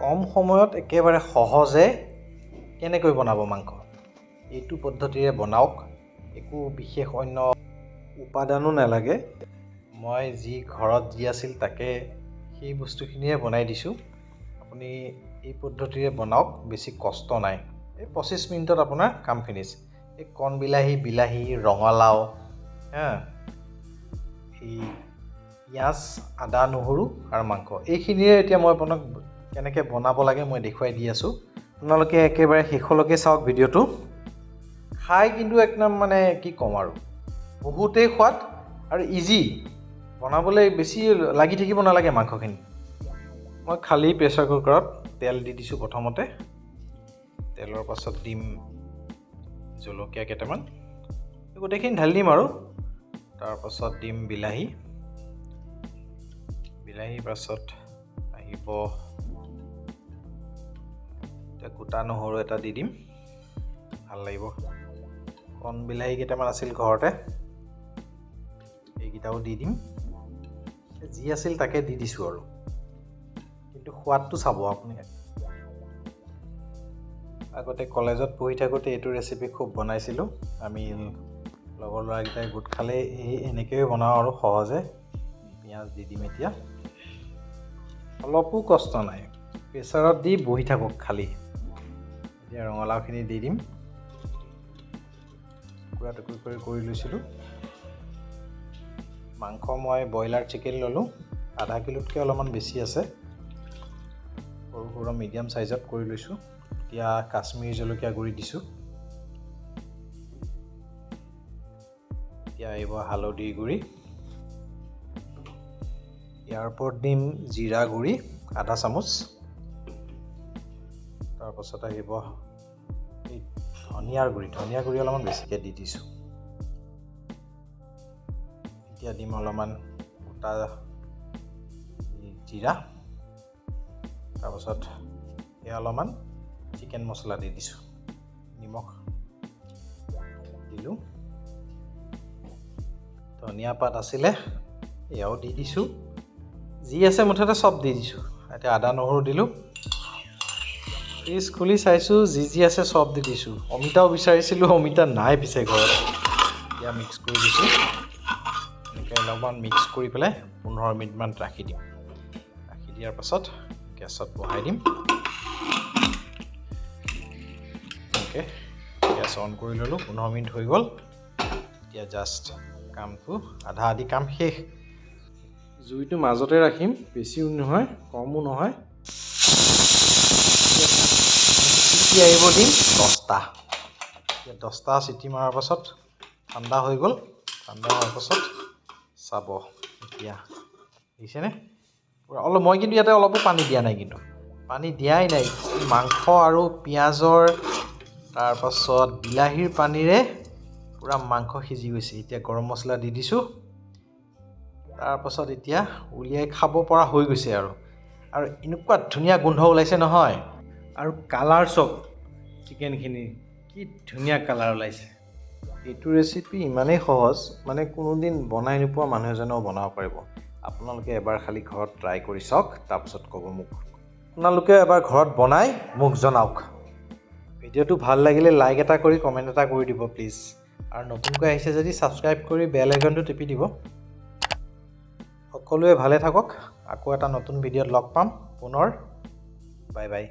কম সময়ত একেবাৰে সহজে কেনেকৈ বনাব মাংস এইটো পদ্ধতিৰে বনাওক। একো বিশেষ অন্য উপাদানো নালাগে। মই যি ঘৰত যি আছিল তাকে সেই বস্তুখিনিয়ে বনাই দিছোঁ। আপুনি এই পদ্ধতিৰে বনাওক, বেছি কষ্ট নাই। এই 25 মিনিটত আপোনাৰ কাম ফিনিছ। এই কণ বিলাহী, ৰঙালাও, এই পিঁয়াজ, আদা, নহৰু আৰু মাংস, এইখিনিৰে এতিয়া মই আপোনাক কেনেকৈ বনাব লাগে মই দেখুৱাই দি আছোঁ। আপোনালোকে একেবাৰে শেষলৈকে চাওক ভিডিঅ'টো। খাই কিন্তু একদম কি ক'ম আৰু, বহুতেই সোৱাদ আৰু ইজি। বনাবলৈ বেছি লাগি থাকিব নালাগে মাংসখিনি। মই খালী প্ৰেছাৰ কুকাৰত তেল দি দিছোঁ প্ৰথমতে। তেলৰ পাছত দিম জলকীয়া কেইটামান, গোটেইখিনি ঢালি দিম আৰু। তাৰপাছত দিম বিলাহীৰ পাছত আহিব গোটা নহৰু এটা দি দিম, ভাল লাগিব। কণ বিলাহী কেইটামান আছিল ঘৰতে, এইকেইটাও দি দিম। যি আছিল তাকে দি দিছোঁ আৰু, কিন্তু সোৱাদটো চাব আপুনি। আগতে কলেজত পঢ়ি থাকোঁতে এইটো ৰেচিপি খুব বনাইছিলোঁ। আমি লগৰ ল'ৰাকেইটাই গোট খালে এনেকৈয়ে বনাওঁ আৰু সহজে। পিঁয়াজ দি দিম এতিয়া। অলপো কষ্ট নাই, প্ৰেছাৰত দি বহি থাকক খালী। এতিয়া ৰঙালাওখিনি দি দিম, টুকুৰা টুকুৰি কৰি লৈছিলোঁ। মাংস মই ব্ৰইলাৰ চিকেন ল'লোঁ, আধা কিলোতকৈ অলপমান বেছি আছে। সৰু সৰু মিডিয়াম চাইজত কৰি লৈছোঁ। এতিয়া কাশ্মীৰী জলকীয়া গুড়ি দিছোঁ। এতিয়া আহিব হালধিৰ গুড়ি। ইয়াৰ ওপৰত দিম জিৰা গুড়ি আধা চামুচ। তাৰপাছত আহিব এই ধনিয়াৰ গুড়ি অলপমান বেছিকৈ দি দিছোঁ। এতিয়া দিম অলপমান গোটা জিৰা। তাৰপাছত এয়া অলপমান চিকেন মছলা দি দিছোঁ, নিমখ দিলোঁ। ধনিয়া পাত আছিলে এয়াও দি দিছোঁ। যি আছে মুঠতে চব দি দিছোঁ। এতিয়া আদা নহৰু দিলোঁ। ফ্ৰিজ খুলি চাইছোঁ, যি আছে চব দি দিছোঁ। অমিতাও বিচাৰিছিলোঁ, অমিতা নাই পিছে ঘৰত। এতিয়া মিক্স কৰি দিছোঁ। এনেকৈ অলপমান মিক্স কৰি পেলাই 15 মিনিটমান ৰাখি দিম। ৰাখি দিয়াৰ পাছত গেছত বহাই দিম। এনেকৈ গেছ অন কৰি ল'লোঁ। 15 মিনিট হৈ গ'ল। এতিয়া জাষ্ট কামটো আধা আধি কাম শেষ। জুইটো মাজতে ৰাখিম, বেছিও নহয় কমো নহয়। চিটি আহিব দিম 10টা। এতিয়া 10টা চিটি মৰাৰ পাছত ঠাণ্ডা হৈ গ'ল। ঠাণ্ডা হোৱাৰ পাছত চাব এতিয়া দেখিছেনে? মই কিন্তু ইয়াতে অলপো পানী দিয়া নাই, কিন্তু পানী দিয়াই নাই। মাংস আৰু পিঁয়াজৰ তাৰপাছত বিলাহীৰ পানীৰে পূৰা মাংস সিজি গৈছে। এতিয়া গৰম মছলা দি দিছোঁ। তাৰপাছত এতিয়া উলিয়াই খাব পৰা হৈ গৈছে আৰু এনেকুৱা ধুনীয়া গোন্ধ ওলাইছে নহয়। আৰু কালাৰ চাওক চিকেনখিনিৰ, কি ধুনীয়া কালাৰ ওলাইছে। এইটো ৰেচিপি ইমানেই সহজ, কোনোদিন বনাই নোপোৱা মানুহ এজনেও বনাব পাৰিব। আপোনালোকে এবাৰ খালী ঘৰত ট্ৰাই কৰি চাওক, তাৰপিছত ক'ব মোক। আপোনালোকে এবাৰ ঘৰত বনাই মোক জনাওক। ভিডিঅ'টো ভাল লাগিলে লাইক এটা কৰি কমেণ্ট এটা কৰি দিব প্লিজ। আৰু নতুনকৈ আহিছে যদি ছাবস্ক্ৰাইব কৰি বেল আইকনটো টিপি দিব। সকলোৱে ভালে থাকক। আকৌ এটা নতুন ভিডিঅ'ত লগ পাম পুনৰ। Bye bye.